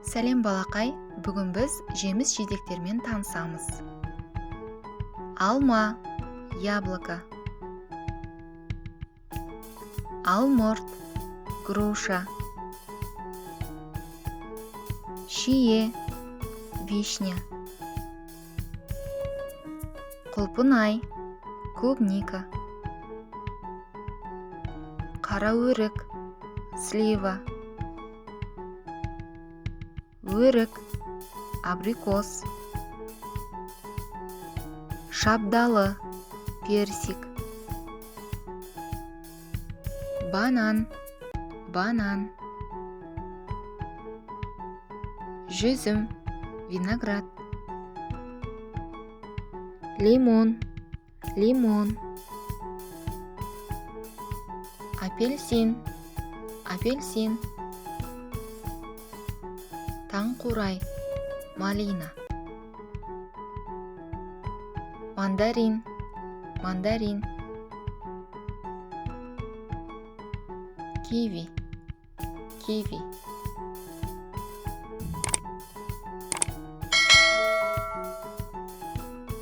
Сәлем балақай, бүгін біз жеміс-жидектермен танысамыз. Алма, яблоко. Алмұрт, груша. Шие, вишня. Құлпынай, клубника. Қара өрік, слива. Өрік, абрикос. Шабдалы, персик. Банан, жүзім, виноград. Лимон, апельсин, таңқурай, малина. Мандарин, киви.